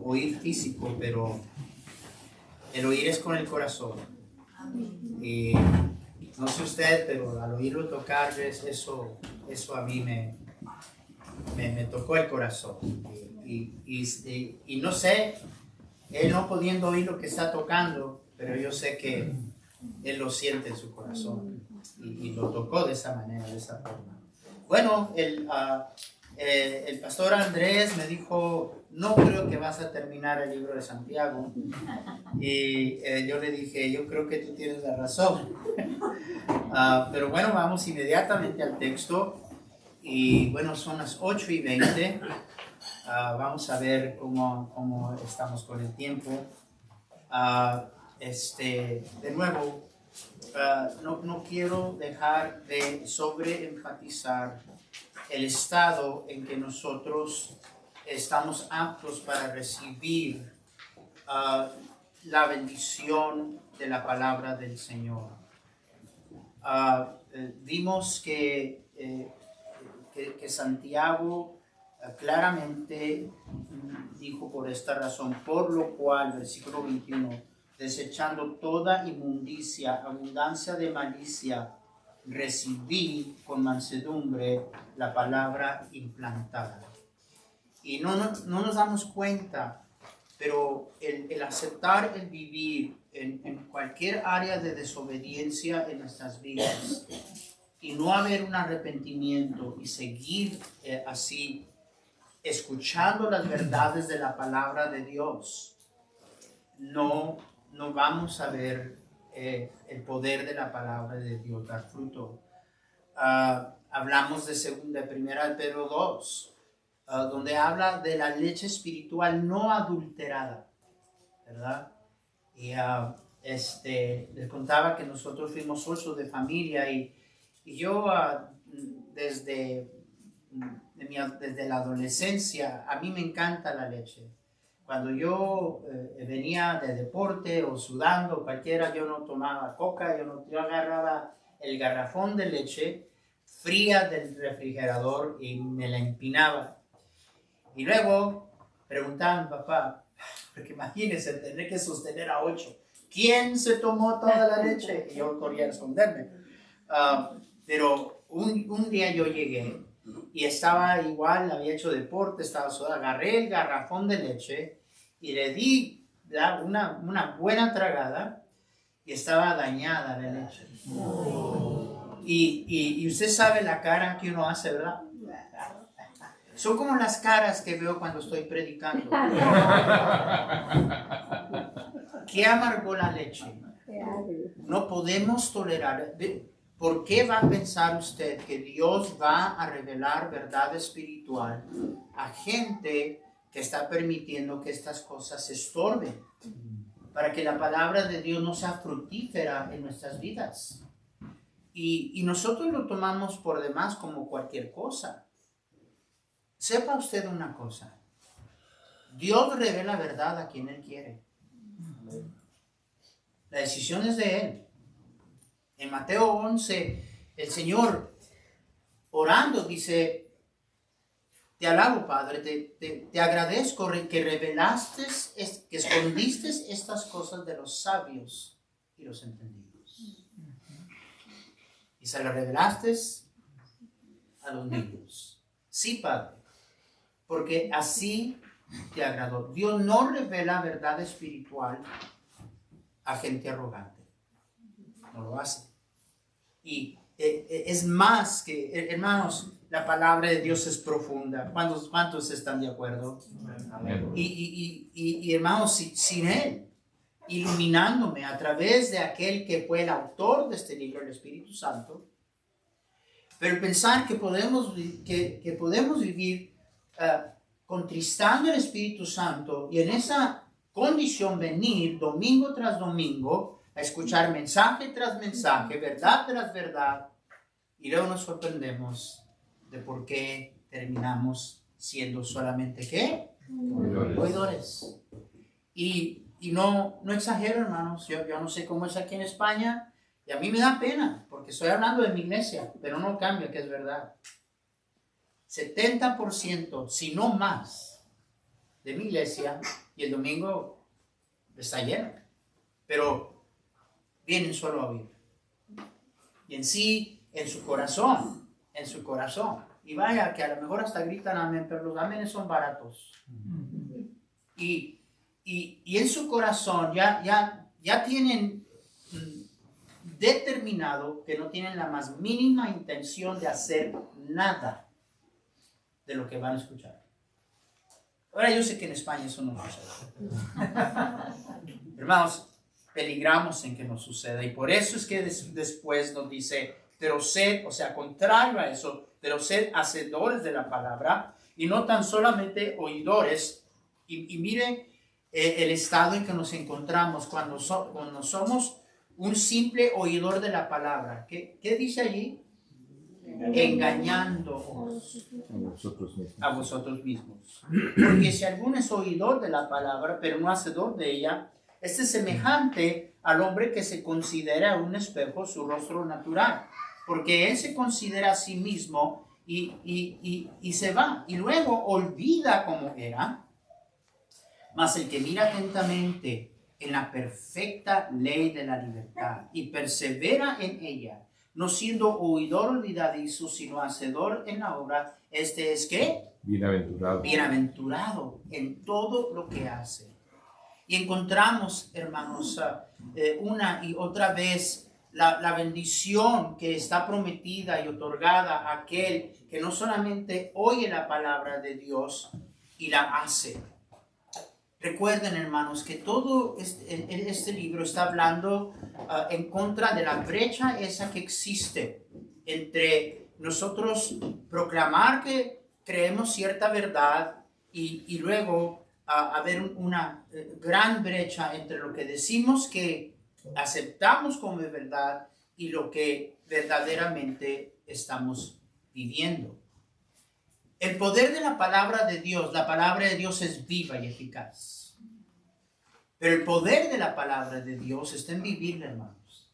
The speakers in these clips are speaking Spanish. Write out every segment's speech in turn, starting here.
oír físico, pero el oír es con el corazón. Y no sé usted, pero al oírlo tocar, eso a mí me tocó el corazón. Y no sé, él no pudiendo oír lo que está tocando, pero yo sé que él lo siente en su corazón y lo tocó de esa manera, de esa forma. Bueno, el pastor Andrés me dijo, no creo que vas a terminar el libro de Santiago. Y yo le dije, yo creo que tú tienes la razón. Pero bueno, vamos inmediatamente al texto. Y bueno, son las 8:20. Vamos a ver cómo estamos con el tiempo. De nuevo, no quiero dejar de sobreenfatizar el estado en que nosotros estamos aptos para recibir la bendición de la palabra del Señor. Vimos que Santiago claramente dijo por esta razón, por lo cual, versículo 21, desechando toda inmundicia, abundancia de malicia, recibí con mansedumbre la palabra implantada. Y no nos damos cuenta, pero el aceptar el vivir en cualquier área de desobediencia en nuestras vidas y no haber un arrepentimiento y seguir así escuchando las verdades de la palabra de Dios, no vamos a ver el poder de la palabra de Dios dar fruto. Hablamos de primera de Pedro 2, donde habla de la leche espiritual no adulterada, ¿verdad? Y les contaba que nosotros fuimos socios de familia y yo desde la adolescencia, a mí me encanta la leche. Cuando yo venía de deporte o sudando, cualquiera, yo no tomaba coca, yo agarraba el garrafón de leche fría del refrigerador y me la empinaba. Y luego preguntaban, papá, porque imagínense tener que sostener a 8. ¿Quién se tomó toda la leche? Y yo corría a esconderme. Pero un día yo llegué y estaba igual, había hecho deporte, estaba sudado, agarré el garrafón de leche y le di una buena tragada y estaba dañada la leche. Y usted sabe la cara que uno hace, ¿verdad? Son como las caras que veo cuando estoy predicando. ¿Qué amargó la leche? No podemos tolerar. ¿Por qué va a pensar usted que Dios va a revelar verdad espiritual a gente que está permitiendo que estas cosas se estorben? Para que la palabra de Dios no sea fructífera en nuestras vidas. Y nosotros lo tomamos por demás como cualquier cosa. Sepa usted una cosa. Dios revela verdad a quien Él quiere. La decisión es de Él. En Mateo 11, el Señor orando dice, te alabo, Padre, te agradezco que revelaste, que escondiste estas cosas de los sabios y los entendidos. Y se las revelaste a los niños. Sí, Padre, porque así te agradó. Dios no revela verdad espiritual a gente arrogante. No lo hace. Y es más que, hermanos, la palabra de Dios es profunda. ¿Cuántos están de acuerdo? Amén. Y hermanos, sin Él, iluminándome a través de aquel que fue el autor de este libro, el Espíritu Santo, pero pensar que podemos vivir contristando el Espíritu Santo y en esa condición venir domingo tras domingo a escuchar mensaje tras mensaje, verdad tras verdad, y luego nos sorprendemos de por qué terminamos siendo solamente ¿qué? Oidores. Y no exagero, hermanos, yo no sé cómo es aquí en España, y a mí me da pena, porque estoy hablando de mi iglesia, pero no cambia que es verdad. 70%, si no más, de mi iglesia, y el domingo está lleno, pero vienen solo a oír. Y en sí, en su corazón, y vaya que a lo mejor hasta gritan amén, pero los amenes son baratos. Y en su corazón ya tienen determinado que no tienen la más mínima intención de hacer nada de lo que van a escuchar. Ahora yo sé que en España eso no sucede. Hermanos, peligramos en que nos suceda, y por eso es que después nos dice, pero sed, o sea, contrario a eso, pero sed hacedores de la palabra y no tan solamente oidores. Y mire el estado en que nos encontramos cuando somos un simple oidor de la palabra. ¿Qué dice allí? Engañándoos a vosotros mismos. Porque si alguno es oidor de la palabra, pero no hacedor de ella, este es semejante al hombre que se considera un espejo su rostro natural. Porque él se considera a sí mismo y se va. Y luego olvida cómo era. Mas el que mira atentamente en la perfecta ley de la libertad y persevera en ella, no siendo oidor olvidadizo, sino hacedor en la obra, este es ¿qué? Bienaventurado. Bienaventurado en todo lo que hace. Y encontramos, hermanos, una y otra vez la bendición que está prometida y otorgada a aquel que no solamente oye la palabra de Dios y la hace. Recuerden, hermanos, que todo este libro está hablando en contra de la brecha esa que existe entre nosotros proclamar que creemos cierta verdad y luego haber una gran brecha entre lo que decimos que aceptamos como verdad y lo que verdaderamente estamos viviendo. El poder de la palabra de Dios es viva y eficaz. Pero el poder de la palabra de Dios está en vivirla, hermanos.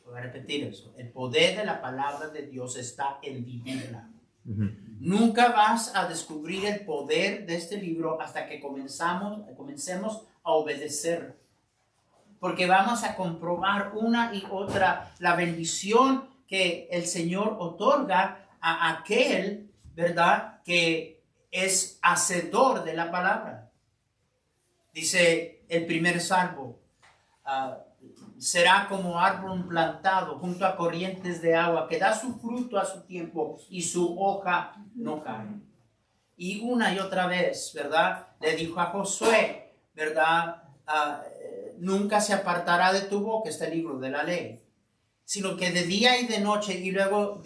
Voy a repetir eso. El poder de la palabra de Dios está en vivirla. Nunca vas a descubrir el poder de este libro hasta que comencemos a obedecer. Porque vamos a comprobar una y otra la bendición que el Señor otorga a aquel, ¿verdad?, que es hacedor de la palabra. Dice el primer salmo, será como árbol plantado junto a corrientes de agua, que da su fruto a su tiempo y su hoja no cae. Y una y otra vez, ¿verdad?, le dijo a Josué, ¿verdad?, nunca se apartará de tu boca este libro de la ley, sino que de día y de noche. Y luego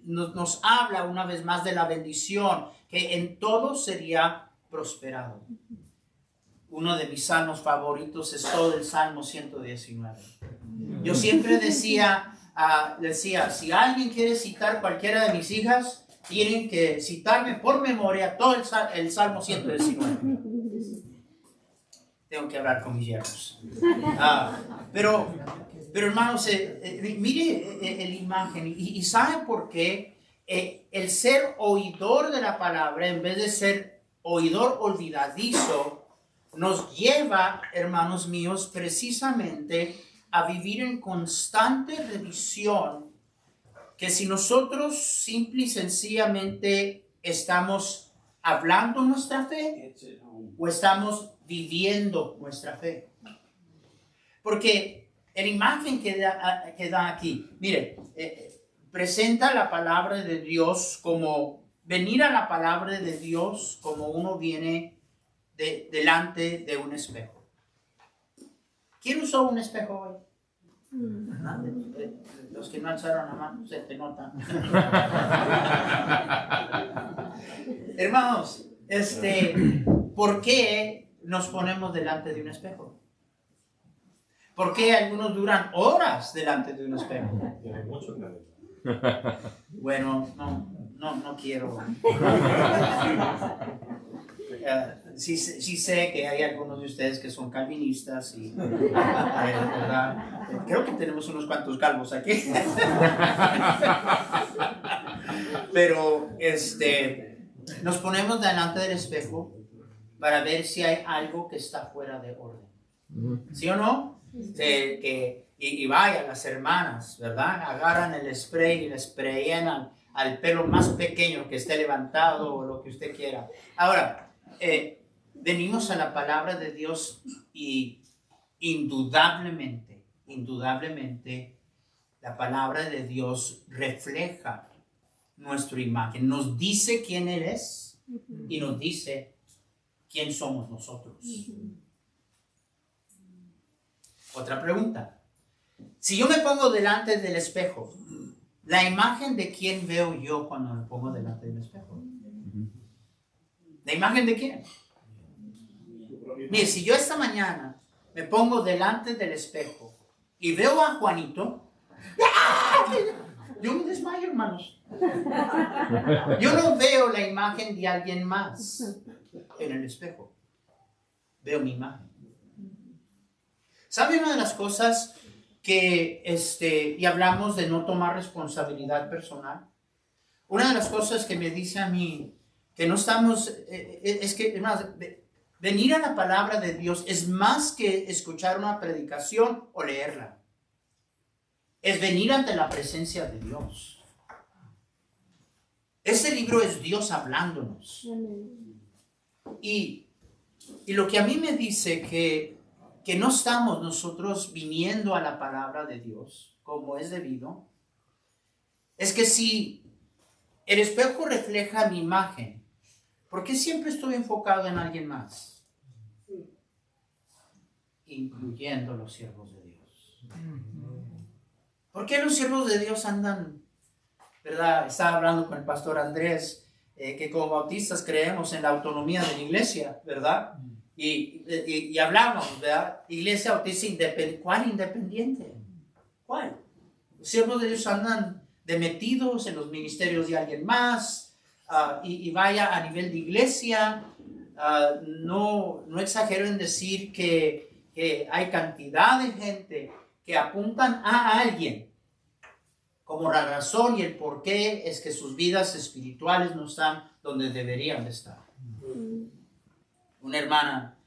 nos habla una vez más de la bendición, que en todo sería prosperado. Uno de mis salmos favoritos es todo el Salmo 119. Yo siempre decía, si alguien quiere citar cualquiera de mis hijas, tienen que citarme por memoria todo el Salmo 119. Tengo que hablar con mis yernos. Pero hermanos, mire la imagen y ¿sabe por qué? El ser oidor de la palabra en vez de ser oidor olvidadizo nos lleva, hermanos míos, precisamente a vivir en constante revisión, que si nosotros simple y sencillamente estamos hablando nuestra fe o estamos viviendo nuestra fe. Porque la imagen que da aquí, mire, presenta la palabra de Dios como venir a la palabra de Dios como uno viene delante de un espejo. ¿Quién usó un espejo hoy? Los que no alzaron la mano, se te nota. Hermanos, ¿por qué nos ponemos delante de un espejo? ¿Por qué algunos duran horas delante de un espejo? Bueno, no quiero. Sí sé que hay algunos de ustedes que son calvinistas y ¿verdad? Creo que tenemos unos cuantos calvos aquí. Pero nos ponemos delante del espejo para ver si hay algo que está fuera de orden. ¿Sí o no? Y vaya, las hermanas, ¿verdad? Agarran el spray y le sprayan al pelo más pequeño que esté levantado o lo que usted quiera. Ahora, venimos a la palabra de Dios y indudablemente, la palabra de Dios refleja nuestra imagen. Nos dice quién Él es y nos dice quién somos nosotros. Otra pregunta. Si yo me pongo delante del espejo, ¿la imagen de quién veo yo cuando me pongo delante del espejo? ¿La imagen de quién? Mire, si yo esta mañana me pongo delante del espejo y veo a Juanito, yo me desmayo, hermanos. Yo no veo la imagen de alguien más en el espejo. Veo mi imagen. ¿Sabe una de las cosas que, y hablamos de no tomar responsabilidad personal? Una de las cosas que me dice a mí que no estamos, es que, hermanos, venir a la palabra de Dios es más que escuchar una predicación o leerla. Es venir ante la presencia de Dios. Ese libro es Dios hablándonos. Y lo que a mí me dice que no estamos nosotros viniendo a la palabra de Dios como es debido, es que si el espejo refleja mi imagen, ¿por qué siempre estoy enfocado en alguien más? Incluyendo los siervos de Dios. ¿Por qué los siervos de Dios andan, verdad? Estaba hablando con el pastor Andrés, que como bautistas creemos en la autonomía de la iglesia, ¿verdad? Y hablamos, ¿verdad? Iglesia bautista independiente. ¿Cuál independiente? ¿Cuál? Los siervos de Dios andan metidos en los ministerios de alguien más, y vaya a nivel de iglesia. No exagero en decir que hay cantidad de gente que apuntan a alguien como la razón y el por qué es que sus vidas espirituales no están donde deberían de estar. Una hermana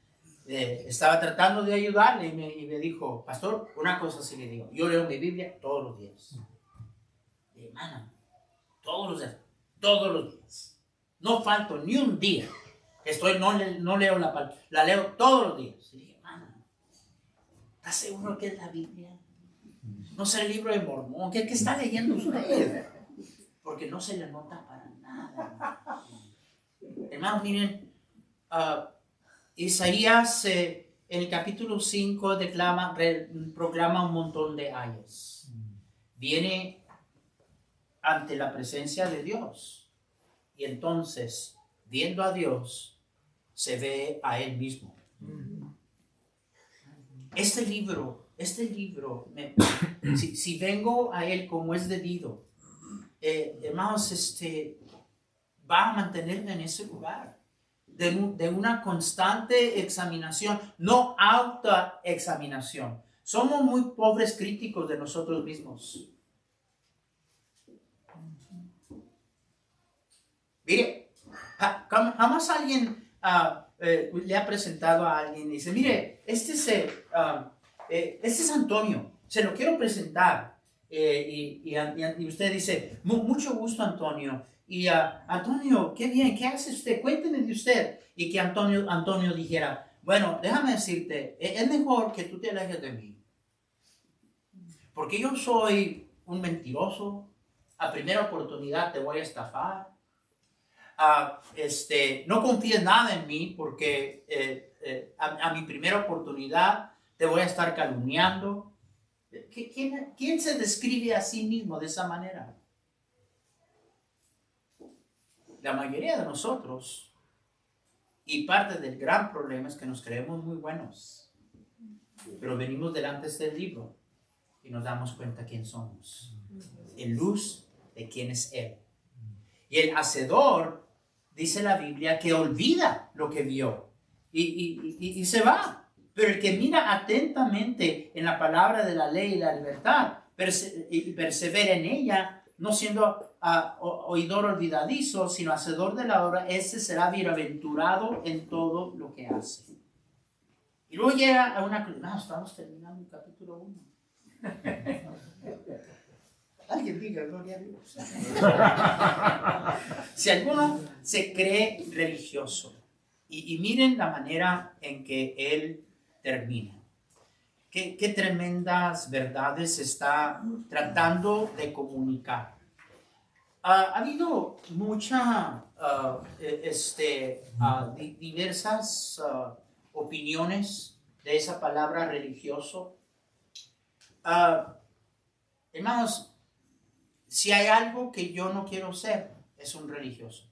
estaba tratando de ayudarle y me dijo, pastor, una cosa sí le digo, yo leo mi Biblia todos los días. Y, hermana, todos los días. No falto ni un día que no leo la palabra, la leo todos los días. Y dije, hermana, ¿estás seguro que es la Biblia? No sé el libro de Mormón. ¿Qué está leyendo usted? Porque no se le nota para nada. Hermanos, miren, Isaías en el capítulo 5 proclama un montón de ayes. Viene ante la presencia de Dios. Y entonces, viendo a Dios, se ve a Él mismo. Este libro, si vengo a Él como es debido, hermanos, va a mantenerme en ese lugar de una constante examinación, no autoexaminación. Somos muy pobres críticos de nosotros mismos. Mire, jamás alguien le ha presentado a alguien y dice, mire, este es Antonio, se lo quiero presentar. Y usted dice, mucho gusto, Antonio. Y Antonio, qué bien, ¿qué hace usted? Cuénteme de usted. Y que Antonio dijera, bueno, déjame decirte, es mejor que tú te alejes de mí. Porque yo soy un mentiroso, a primera oportunidad te voy a estafar. No confíes nada en mí porque a mi primera oportunidad te voy a estar calumniando. ¿Quién se describe a sí mismo de esa manera? La mayoría de nosotros, y parte del gran problema es que nos creemos muy buenos, pero venimos delante de este libro y nos damos cuenta quién somos, en luz de quién es Él. Y el hacedor, dice la Biblia, que olvida lo que vio y se va. Pero el que mira atentamente en la palabra de la ley y la libertad y persevera en ella, no siendo oidor olvidadizo, sino hacedor de la obra, ese será bienaventurado en todo lo que hace. Y luego llega a una... No, estamos terminando el capítulo 1. Alguien diga, gloria a Dios. Si alguno se cree religioso, y miren la manera en que él termina. Qué tremendas verdades está tratando de comunicar. Ha habido diversas opiniones de esa palabra religioso. Hermanos, si hay algo que yo no quiero ser, es un religioso.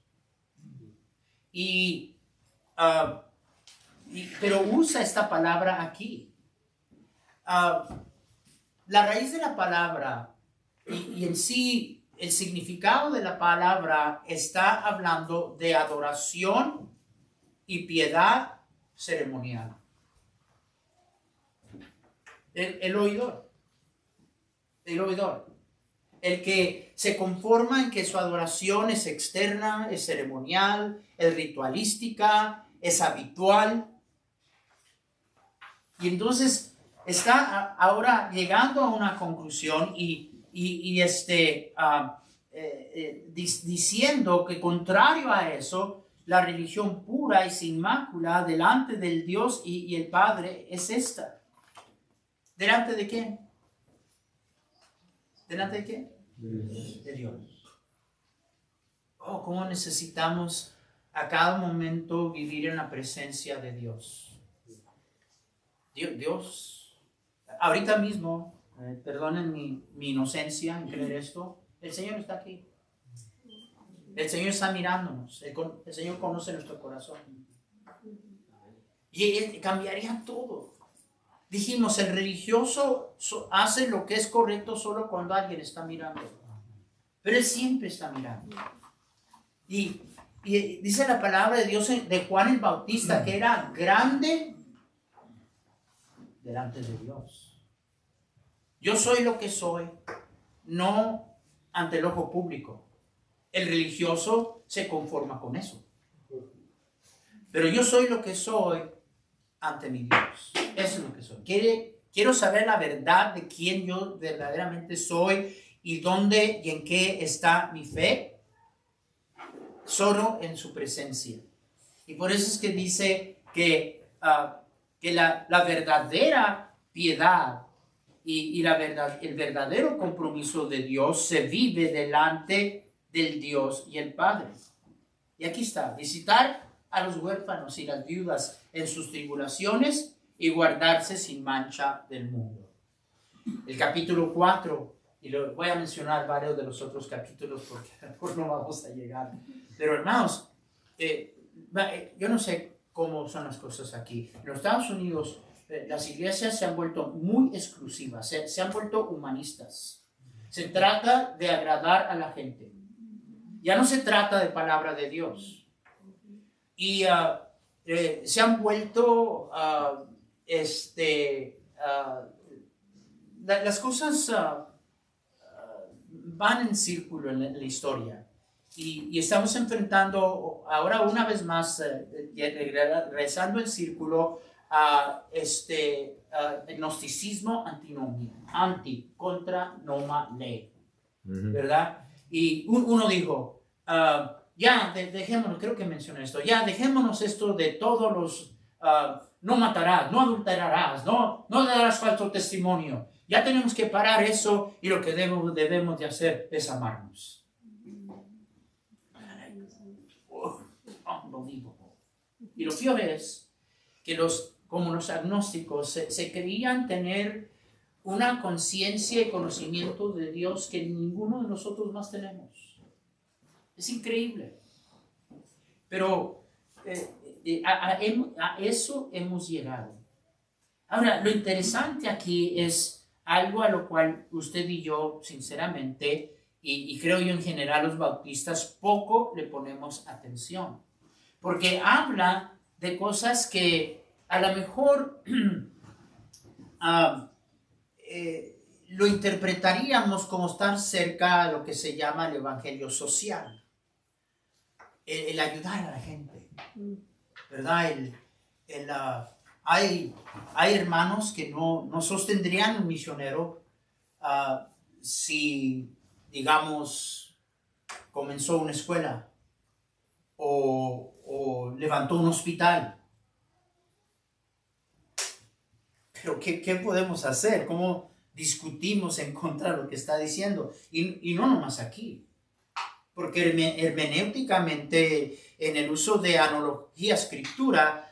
Pero usa esta palabra aquí. La raíz de la palabra y en sí el significado de la palabra está hablando de adoración y piedad ceremonial. El oidor. El oidor. El que se conforma en que su adoración es externa, es ceremonial, es ritualística, es habitual. Y entonces está ahora llegando a una conclusión diciendo que contrario a eso, la religión pura y sin mácula delante del Dios y el Padre es esta. ¿Delante de quién? ¿Delante de quién? De Dios. Oh, cómo necesitamos a cada momento vivir en la presencia de Dios. Dios, ahorita mismo, perdonen mi inocencia en creer esto, el Señor está aquí. El Señor está mirándonos. El Señor conoce nuestro corazón. Y Él cambiaría todo. Dijimos, el religioso hace lo que es correcto solo cuando alguien está mirando. Pero Él siempre está mirando. Y dice la palabra de Dios de Juan el Bautista que era grande delante de Dios. Yo soy lo que soy, no ante el ojo público. El religioso se conforma con eso. Pero yo soy lo que soy ante mi Dios. Eso es lo que soy. Quiero saber la verdad de quién yo verdaderamente soy y dónde y en qué está mi fe. Solo en su presencia. Y por eso es que dice que la verdadera piedad y el verdadero compromiso de Dios se vive delante del Dios y el Padre. Y aquí está, visitar a los huérfanos y las viudas en sus tribulaciones y guardarse sin mancha del mundo. El capítulo 4, y lo voy a mencionar varios de los otros capítulos porque mejor no vamos a llegar. Pero hermanos, yo no sé cómo son las cosas aquí. En los Estados Unidos, las iglesias se han vuelto muy exclusivas, se han vuelto humanistas. Se trata de agradar a la gente. Ya no se trata de palabra de Dios. Y se han vuelto, las cosas van en círculo en la historia. Y estamos enfrentando ahora una vez más, regresando el círculo a gnosticismo contra noma ley, ¿verdad? Y uno dijo, ya dejémonos, creo que mencioné esto, ya dejémonos esto de todos los, no matarás, no adulterarás, no darás falso testimonio. Ya tenemos que parar eso y lo que debemos de hacer es amarnos. Y lo peor es que como los agnósticos se creían tener una conciencia y conocimiento de Dios que ninguno de nosotros más tenemos. Es increíble. Pero a eso hemos llegado. Ahora, lo interesante aquí es algo a lo cual usted y yo, sinceramente, y creo yo en general los bautistas, poco le ponemos atención. Porque habla de cosas que a lo mejor lo interpretaríamos como estar cerca de lo que se llama el evangelio social, el ayudar a la gente, ¿verdad? Hay hermanos que no sostendrían un misionero si, digamos, comenzó una escuela o levantó un hospital. Pero ¿qué podemos hacer? ¿Cómo discutimos en contra de lo que está diciendo? Y no nomás aquí. Porque hermenéuticamente, en el uso de analogía, escritura,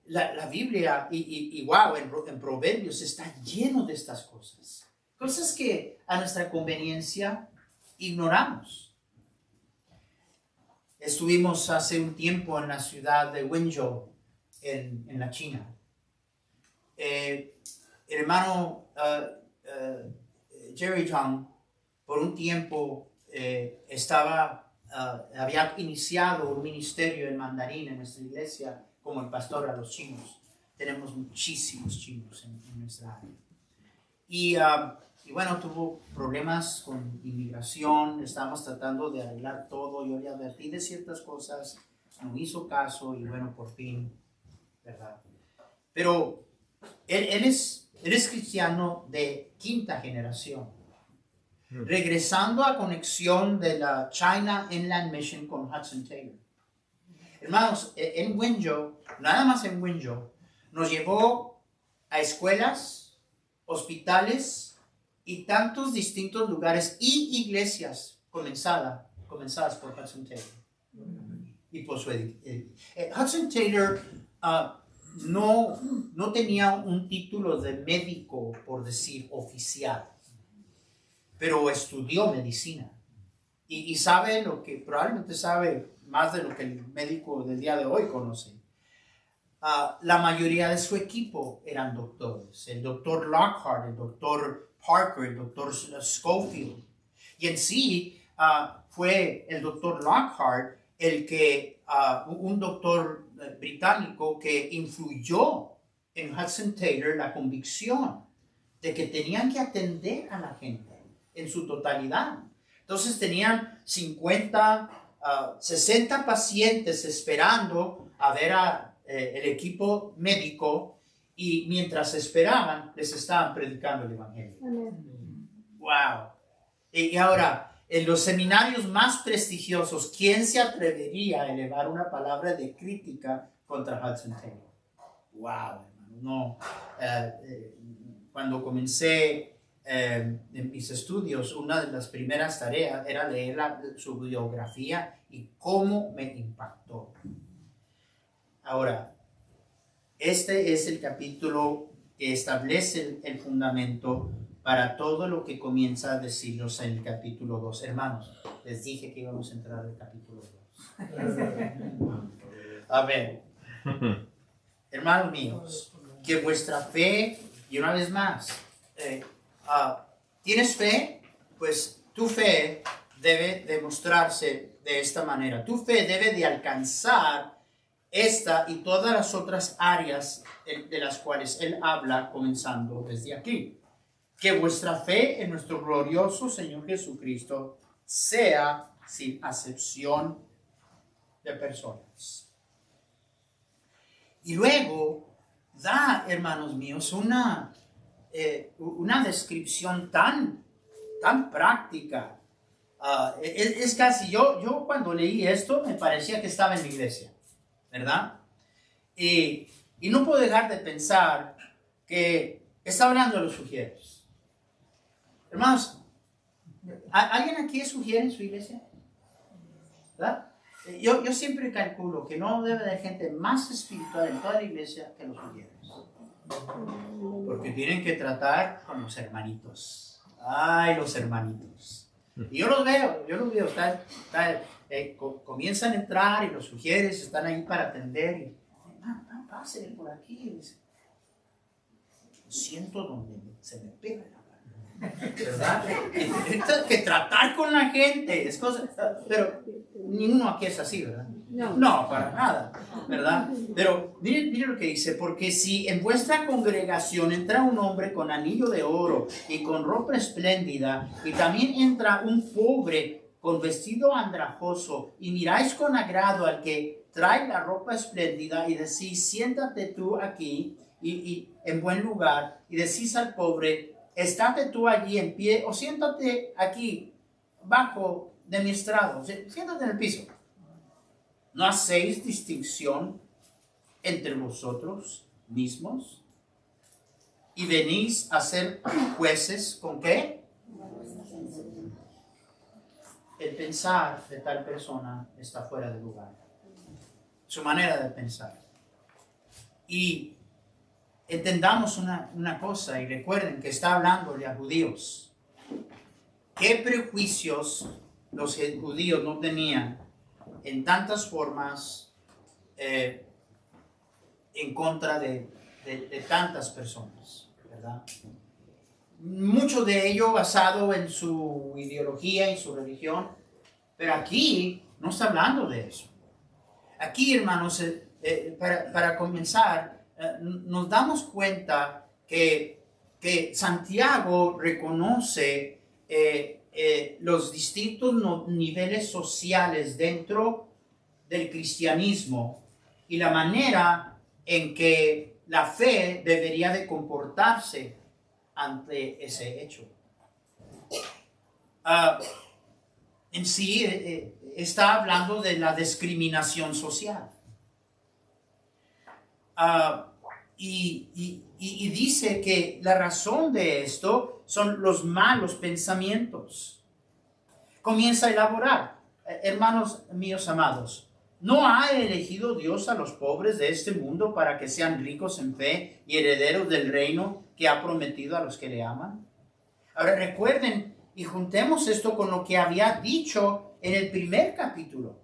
la Biblia y wow, en Proverbios está lleno de estas cosas. Cosas que a nuestra conveniencia ignoramos. Estuvimos hace un tiempo en la ciudad de Wenzhou, en la China. El hermano Jerry Zhang, por un tiempo, había iniciado un ministerio en mandarín en nuestra iglesia como el pastor a los chinos. Tenemos muchísimos chinos en nuestra área. Y bueno, tuvo problemas con inmigración, estábamos tratando de arreglar todo, yo le advertí de ciertas cosas, no hizo caso y bueno, por fin, ¿verdad? Pero él es cristiano de quinta generación, regresando a conexión de la China Inland Mission con Hudson Taylor. Hermanos, en Wenzhou, nada más en Wenzhou, nos llevó a escuelas, hospitales y tantos distintos lugares y iglesias comenzadas por Hudson Taylor. Y por su Hudson Taylor no tenía un título de médico, por decir, oficial, pero estudió medicina y sabe lo que, probablemente sabe más de lo que el médico del día de hoy conoce. La mayoría de su equipo eran doctores, el doctor Lockhart, el doctor Parker, el doctor Schofield, y en sí fue el doctor Lockhart el que, un doctor británico que influyó en Hudson Taylor la convicción de que tenían que atender a la gente en su totalidad. Entonces tenían 50, 60 pacientes esperando a ver el equipo médico y mientras esperaban les estaban predicando el evangelio. Wow. Y ahora, en los seminarios más prestigiosos, ¿quién se atrevería a elevar una palabra de crítica contra Hudson Taylor? Wow, hermano. No, cuando comencé en mis estudios, una de las primeras tareas era leer su biografía y cómo me impactó. Ahora, este es el capítulo que establece el fundamento para todo lo que comienza a decirnos en el capítulo 2. Hermanos, les dije que íbamos a entrar al capítulo 2. Amén. Hermanos míos, que vuestra fe, y una vez más, ¿tienes fe? Pues tu fe debe demostrarse de esta manera. Tu fe debe de alcanzar esta y todas las otras áreas de las cuales él habla, comenzando desde aquí. Que vuestra fe en nuestro glorioso Señor Jesucristo sea sin acepción de personas. Y luego da, hermanos míos, una descripción tan práctica. Es casi, yo cuando leí esto me parecía que estaba en la iglesia, ¿verdad? Y no puedo dejar de pensar que está hablando de los sugieres. Hermanos, ¿alguien aquí es sugiere en su iglesia? ¿Verdad? Yo siempre calculo que no debe haber gente más espiritual en toda la iglesia que los sugieres. Porque tienen que tratar con los hermanitos. Ay, los hermanitos. Y yo los veo, comienzan a entrar y los sugieres están ahí para atender. Y, pásenle por aquí. Siento donde se me pega la mano, ¿verdad? Que tratar con la gente es cosa, pero ninguno aquí es así, ¿verdad? No, para nada, ¿verdad? Pero mire lo que dice, porque si en vuestra congregación entra un hombre con anillo de oro y con ropa espléndida, y también entra un pobre con vestido andrajoso, y miráis con agrado al que trae la ropa espléndida, y decís, siéntate tú aquí, y en buen lugar, y decís al pobre, estate tú allí en pie, o siéntate aquí, bajo de mi estrado, siéntate en el piso. ¿No hacéis distinción entre vosotros mismos? ¿Y venís a ser jueces con qué? El pensar de tal persona está fuera de lugar. Su manera de pensar. Y entendamos una cosa y recuerden que está hablándole a judíos. ¿Qué prejuicios los judíos no tenían en tantas formas en contra de tantas personas, ¿verdad? Mucho de ello basado en su ideología y su religión, pero aquí no está hablando de eso. Aquí, hermanos, para comenzar, nos damos cuenta que Santiago reconoce los distintos niveles sociales dentro del cristianismo y la manera en que la fe debería de comportarse ante ese hecho. En sí está hablando de la discriminación social. Y dice que la razón de esto son los malos pensamientos. Comienza a elaborar, hermanos míos amados, ¿no ha elegido Dios a los pobres de este mundo para que sean ricos en fe y herederos del reino que ha prometido a los que le aman? Ahora recuerden y juntemos esto con lo que había dicho en el primer capítulo.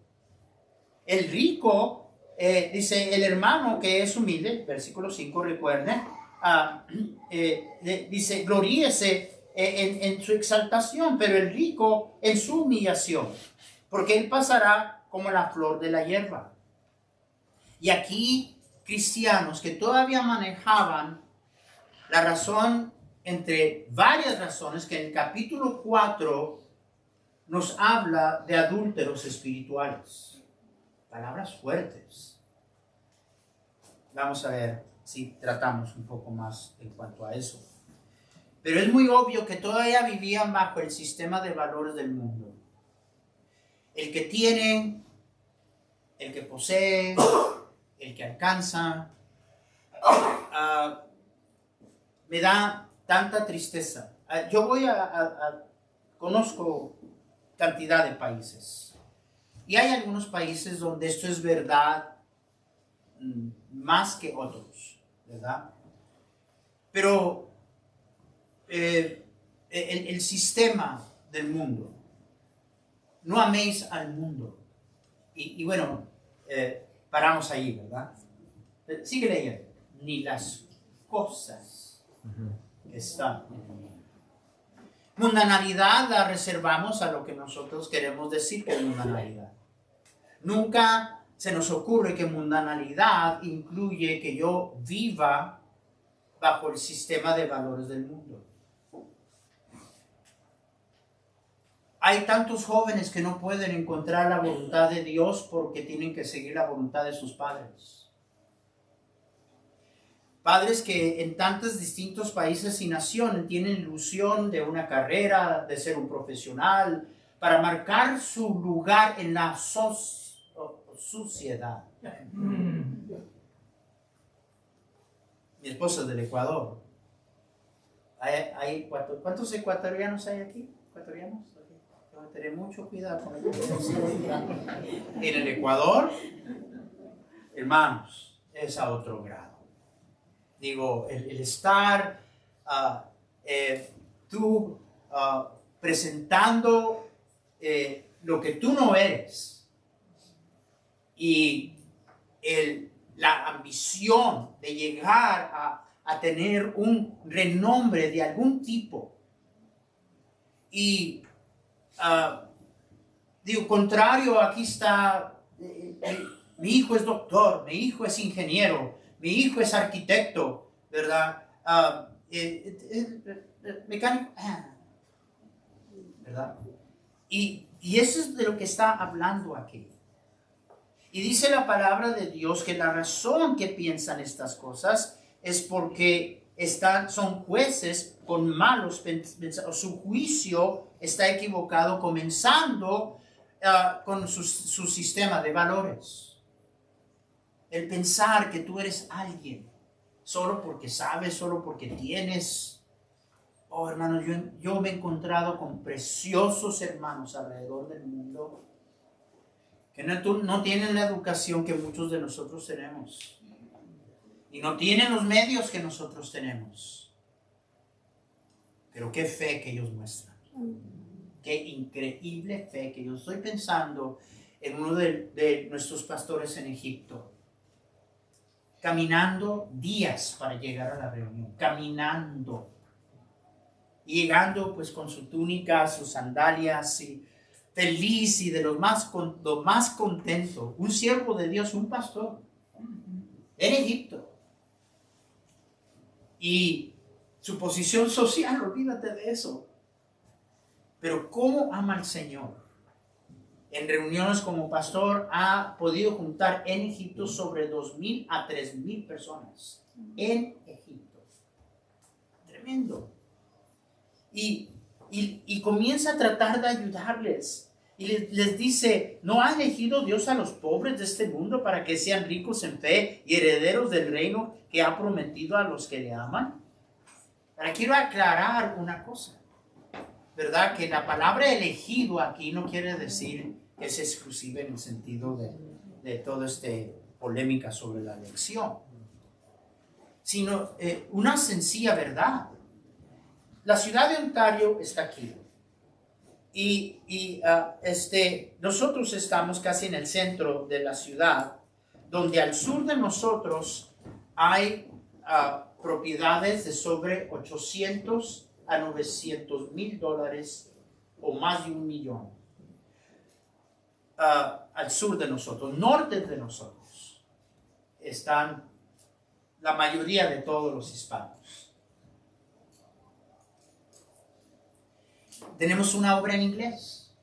El rico, dice el hermano que es humilde, versículo 5, recuerden, dice, gloríese en su exaltación, pero el rico en su humillación, porque él pasará como la flor de la hierba. Y aquí cristianos que todavía manejaban la razón entre varias razones, que en el capítulo 4 nos habla de adúlteros espirituales. Palabras fuertes. Vamos a ver si tratamos un poco más en cuanto a eso. Pero es muy obvio que todavía vivían bajo el sistema de valores del mundo. El que tiene, el que posee, el que alcanza. Me da tanta tristeza. Yo voy conozco cantidad de países. Y hay algunos países donde esto es verdad más que otros, ¿verdad? Pero el sistema del mundo, no améis al mundo. Y bueno, paramos ahí, ¿verdad? Sigue leyendo. Ni las cosas que están en el mundo. Mundanalidad la reservamos a lo que nosotros queremos decir que es mundanalidad. Nunca se nos ocurre que mundanalidad incluye que yo viva bajo el sistema de valores del mundo. Hay tantos jóvenes que no pueden encontrar la voluntad de Dios porque tienen que seguir la voluntad de sus padres. Padres que en tantos distintos países y naciones tienen ilusión de una carrera, de ser un profesional, para marcar su lugar en la sociedad. Mi esposa es del Ecuador. ¿Cuántos ecuatorianos hay aquí? ¿Ecuatorianos? Tengo que tener mucho cuidado con el En el Ecuador, hermanos, es a otro grado. Digo, el estar tú presentando lo que tú no eres y la ambición de llegar a tener un renombre de algún tipo. Y digo, contrario, aquí está mi hijo es doctor, mi hijo es ingeniero, mi hijo es arquitecto, ¿verdad? Mecánico, ¿verdad? Y eso es de lo que está hablando aquí. Y dice la palabra de Dios que la razón que piensan estas cosas es porque son jueces con malos pensamientos. Su juicio está equivocado, comenzando con su sistema de valores. El pensar que tú eres alguien solo porque sabes, solo porque tienes. Oh, hermanos, yo me he encontrado con preciosos hermanos alrededor del mundo que no tienen la educación que muchos de nosotros tenemos. Y no tienen los medios que nosotros tenemos. Pero qué fe que ellos muestran. Qué increíble fe que yo estoy pensando en uno de nuestros pastores en Egipto. Caminando días para llegar a la reunión. Caminando. Y llegando pues con su túnica, sus sandalias, y feliz y de lo más contento. Un siervo de Dios, un pastor. En Egipto. Y su posición social, olvídate de eso. Pero cómo ama al Señor. En reuniones como pastor ha podido juntar en Egipto sobre 2,000 a 3,000 personas. En Egipto. Tremendo. Y comienza a tratar de ayudarles. Y les dice, ¿no ha elegido Dios a los pobres de este mundo para que sean ricos en fe y herederos del reino que ha prometido a los que le aman? Ahora quiero aclarar una cosa, ¿verdad? Que la palabra elegido aquí no quiere decir que es exclusiva en el sentido de toda esta polémica sobre la elección, sino una sencilla verdad. La ciudad de Ontario está aquí. Nosotros estamos casi en el centro de la ciudad, donde al sur de nosotros hay propiedades de sobre 800 a 900 mil dólares o más de 1 millón. Al sur de nosotros, norte de nosotros, están la mayoría de todos los hispanos. Tenemos una obra en inglés.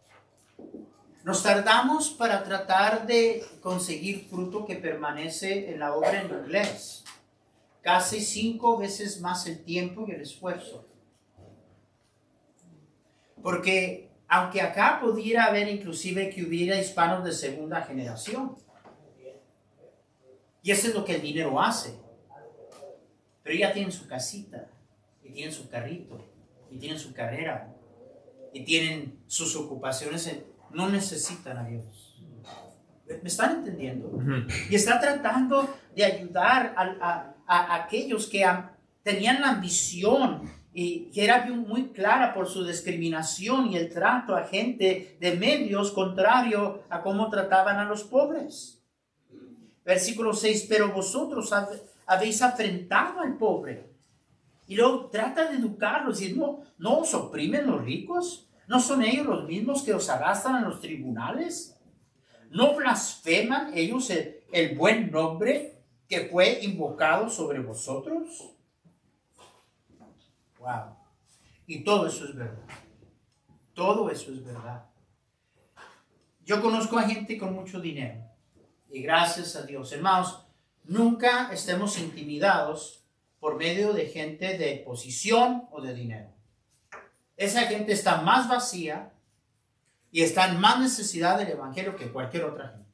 Nos tardamos para tratar de conseguir fruto que permanece en la obra en inglés. Casi 5 veces más el tiempo y el esfuerzo. Porque aunque acá pudiera haber inclusive que hubiera hispanos de segunda generación. Y eso es lo que el dinero hace. Pero ya tienen su casita, y tienen su carrito, y tienen su carrera, y tienen sus ocupaciones, no necesitan a Dios. ¿Me están entendiendo? Uh-huh. Y está tratando de ayudar a aquellos que tenían la ambición y que era muy clara por su discriminación y el trato a gente de medios contrario a cómo trataban a los pobres. Versículo 6, pero vosotros habéis afrentado al pobre. Y luego trata de educarlos y no os oprimen los ricos. ¿No son ellos los mismos que os arrastran a los tribunales? ¿No blasfeman ellos el buen nombre que fue invocado sobre vosotros? Wow. Y todo eso es verdad. Todo eso es verdad. Yo conozco a gente con mucho dinero. Y gracias a Dios, hermanos, nunca estemos intimidados por medio de gente de posición o de dinero. Esa gente está más vacía y está en más necesidad del evangelio que cualquier otra gente.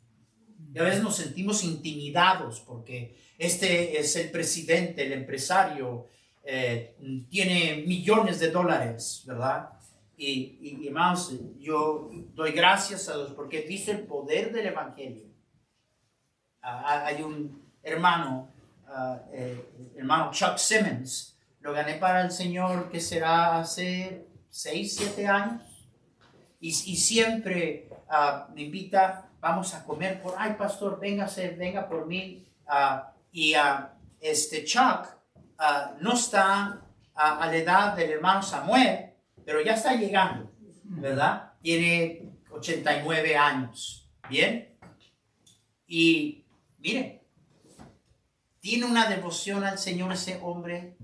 Y a veces nos sentimos intimidados porque este es el presidente, el empresario, tiene millones de dólares, ¿verdad? Y hermanos, yo doy gracias a Dios porque he visto el poder del evangelio. Hay un hermano, hermano Chuck Simmons, lo gané para el Señor que será hace 6, 7 años. Y siempre me invita, vamos a comer ay pastor, venga por mí. Chuck no está a la edad del hermano Samuel, pero ya está llegando, ¿verdad? Tiene 89 años, ¿bien? Y mire, tiene una devoción al Señor ese hombre,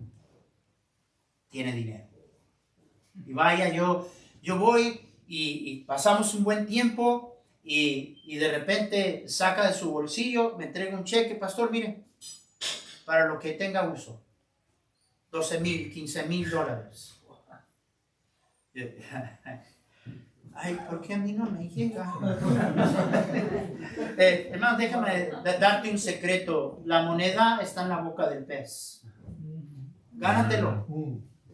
tiene dinero. Y vaya, yo voy y pasamos un buen tiempo y de repente saca de su bolsillo, me entrega un cheque, pastor, mire, para lo que tenga uso, $12,000, $15,000. Ay, ¿por qué a mí no me llega? Hermano, déjame darte un secreto. La moneda está en la boca del pez. Gánatelo.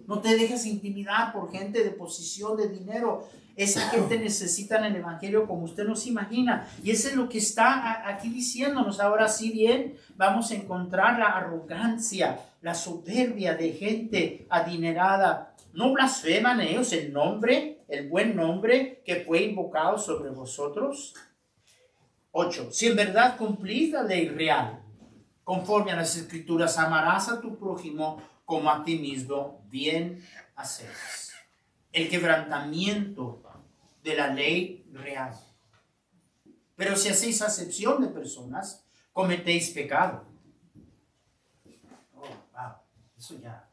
No te dejes intimidar por gente de posición de dinero. Esa gente necesita el evangelio como usted no se imagina. Y eso es lo que está aquí diciéndonos. Ahora sí bien, vamos a encontrar la arrogancia, la soberbia de gente adinerada. ¿No blasfeman ellos el nombre, el buen nombre que fue invocado sobre vosotros? 8. Si en verdad cumplís la ley real, conforme a las escrituras, amarás a tu prójimo como a ti mismo, bien haces. El quebrantamiento de la ley real. Pero si hacéis acepción de personas, cometéis pecado. Oh, wow. Eso ya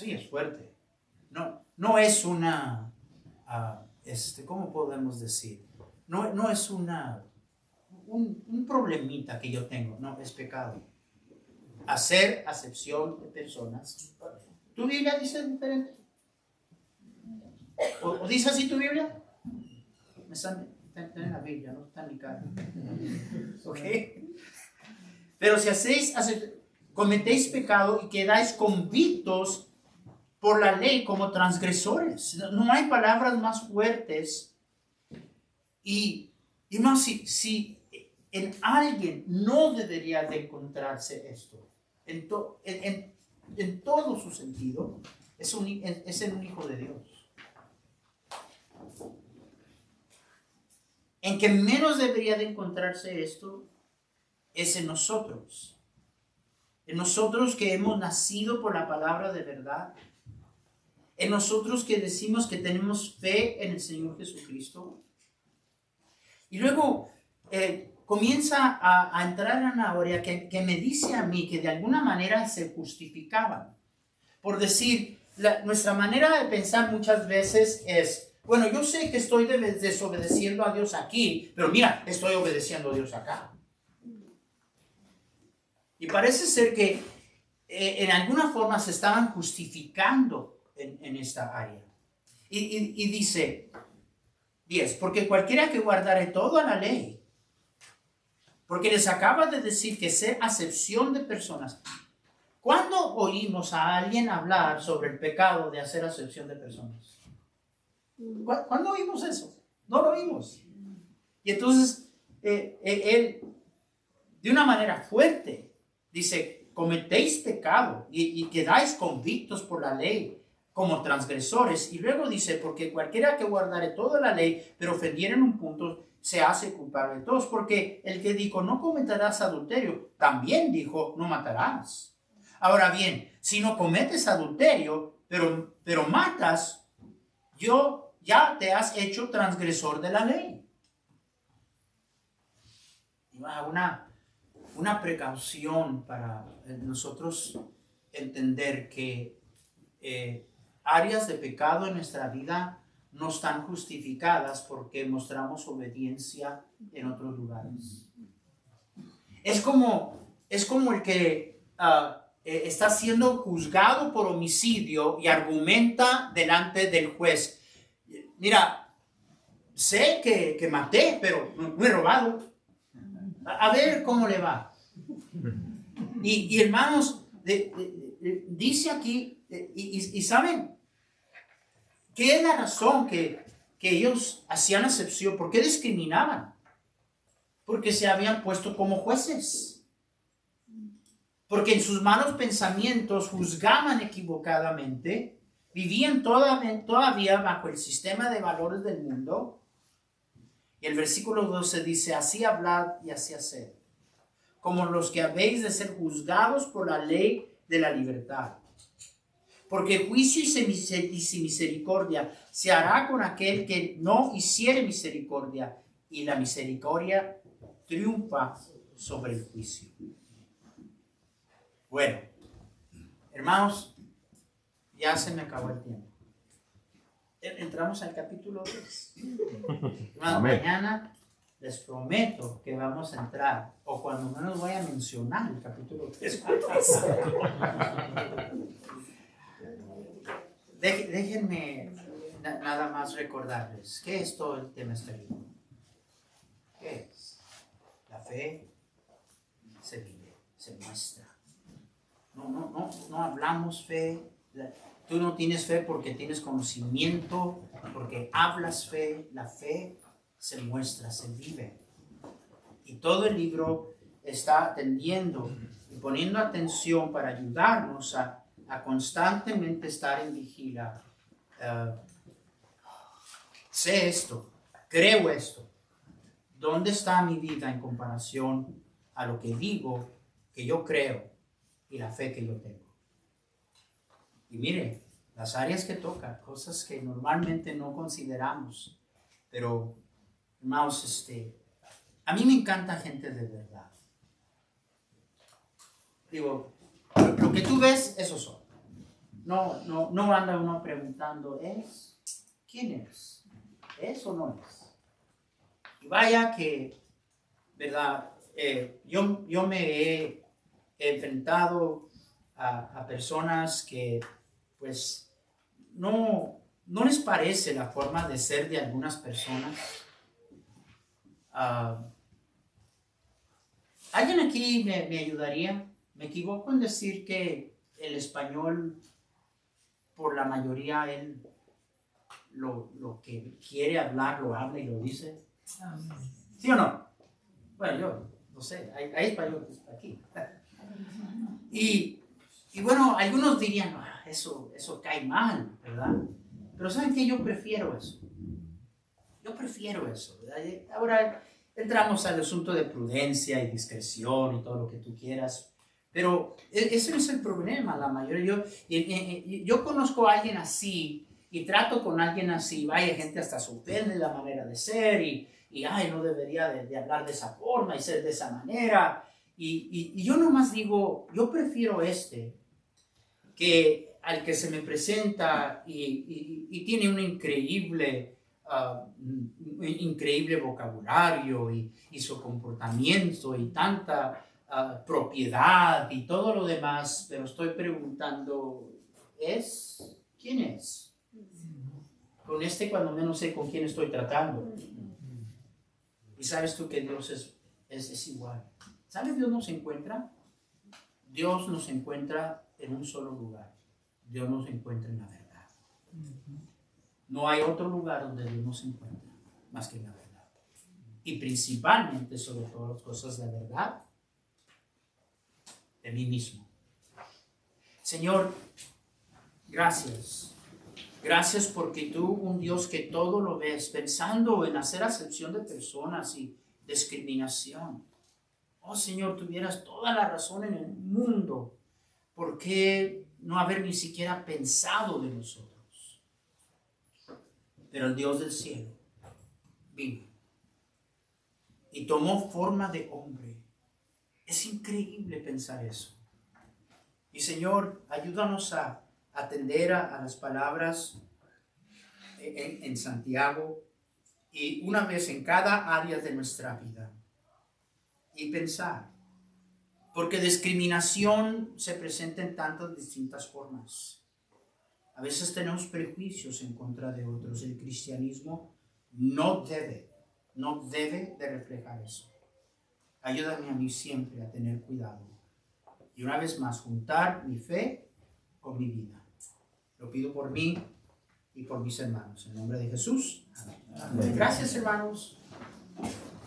es fuerte. No es una, ¿cómo podemos decir? No es un problemita que yo tengo, no, es pecado. Hacer acepción de personas. ¿Tu Biblia dice diferente? ¿O dice así tu Biblia? Está en la Biblia, no está en mi cara. ¿Ok? Pero si cometéis pecado y quedáis convictos por la ley como transgresores. No hay palabras más fuertes. Y no, si en alguien no debería de encontrarse esto, en todo su sentido, es en un hijo de Dios. En que menos debería de encontrarse esto es en nosotros. En nosotros que hemos nacido por la palabra de verdad. En nosotros que decimos que tenemos fe en el Señor Jesucristo. Y luego comienza a entrar en una área que me dice a mí que de alguna manera se justificaban. Por decir, nuestra manera de pensar muchas veces es, bueno, yo sé que estoy desobedeciendo a Dios aquí, pero mira, estoy obedeciendo a Dios acá. Y parece ser que en alguna forma se estaban justificando en esta área. Y dice 10, porque cualquiera que guardare toda la ley, porque les acaba de decir que sea acepción de personas. ¿Cuándo oímos a alguien hablar sobre el pecado de hacer acepción de personas? ¿Cuándo oímos eso? No lo oímos. Y entonces él, de una manera fuerte, dice, cometéis pecado y quedáis convictos por la ley como transgresores. Y luego dice, porque cualquiera que guardare toda la ley, pero ofendiera en un punto, se hace culpable de todos. Porque el que dijo, no cometerás adulterio, también dijo, no matarás. Ahora bien, si no cometes adulterio, pero matas, ya te has hecho transgresor de la ley. Una precaución para nosotros entender que áreas de pecado en nuestra vida no están justificadas porque mostramos obediencia en otros lugares. Es como el que está siendo juzgado por homicidio y argumenta delante del juez. Mira, sé que maté, pero no he robado. A ver cómo le va. Y hermanos, dice aquí, y ¿saben qué es la razón que ellos hacían acepción? ¿Por qué discriminaban? Porque se habían puesto como jueces. Porque en sus malos pensamientos juzgaban equivocadamente, vivían todavía bajo el sistema de valores del mundo. Y el versículo 12 dice, así hablad y así haced, como los que habéis de ser juzgados por la ley de la libertad. Porque juicio y misericordia se hará con aquel que no hiciere misericordia, y la misericordia triunfa sobre el juicio. Bueno, hermanos, ya se me acabó el tiempo. Entramos al capítulo 10. Hermanos, mañana les prometo que vamos a entrar, o cuando menos voy a mencionar el capítulo 3. Déjenme nada más recordarles, ¿qué es todo el tema este libro? ¿Qué es? La fe se vive, se muestra. No hablamos fe. Tú no tienes fe porque tienes conocimiento, porque hablas fe. La fe se muestra, se vive. Y todo el libro está atendiendo y poniendo atención para ayudarnos a constantemente estar en vigilia. Sé esto, creo esto. ¿Dónde está mi vida en comparación a lo que digo que yo creo y la fe que yo tengo? Y mire, las áreas que toca, cosas que normalmente no consideramos, pero hermanos, a mí me encanta gente de verdad. Digo, lo que tú ves, esos son. No anda uno preguntando, ¿quién es? ¿Es o no es? Y vaya que, ¿verdad? Yo me he enfrentado a personas que, pues, no les parece la forma de ser de algunas personas. ¿Alguien aquí me ayudaría? ¿Me equivoco en decir que el español, por la mayoría, él lo que quiere hablar, lo habla y lo dice? ¿Sí o no? Bueno, yo no sé, hay español aquí. Y bueno, algunos dirían, eso cae mal, ¿verdad? Pero ¿saben qué? Yo prefiero eso. ¿Verdad? Ahora entramos al asunto de prudencia y discreción y todo lo que tú quieras. Pero ese no es el problema, la mayoría. Yo conozco a alguien así y trato con alguien así. Vaya, gente hasta se ofende de la manera de ser y no debería de hablar de esa forma y ser de esa manera. Y yo nomás digo, yo prefiero que al que se me presenta y tiene un increíble vocabulario y su comportamiento y tanta propiedad y todo lo demás, pero estoy preguntando, ¿quién es? Con cuando menos sé con quién estoy tratando. Y sabes tú que Dios es igual. ¿Sabes? Dios nos encuentra en un solo lugar. Dios nos encuentra en la verdad. No hay otro lugar donde Dios nos encuentra más que en la verdad. Y principalmente, sobre todas las cosas, la verdad de mí mismo. Señor, gracias. Gracias porque tú, un Dios que todo lo ves, pensando en hacer acepción de personas y discriminación. Oh Señor, tuvieras toda la razón en el mundo. ¿Por qué no haber ni siquiera pensado de nosotros? Pero el Dios del cielo vino y tomó forma de hombre. Es increíble pensar eso. Y Señor, ayúdanos a atender a las palabras en Santiago y una vez en cada área de nuestra vida. Y pensar, porque discriminación se presenta en tantas distintas formas. A veces tenemos prejuicios en contra de otros. El cristianismo no debe de reflejar eso. Ayúdame a mí siempre a tener cuidado. Y una vez más, juntar mi fe con mi vida. Lo pido por mí y por mis hermanos. En nombre de Jesús. Amén. Gracias, hermanos.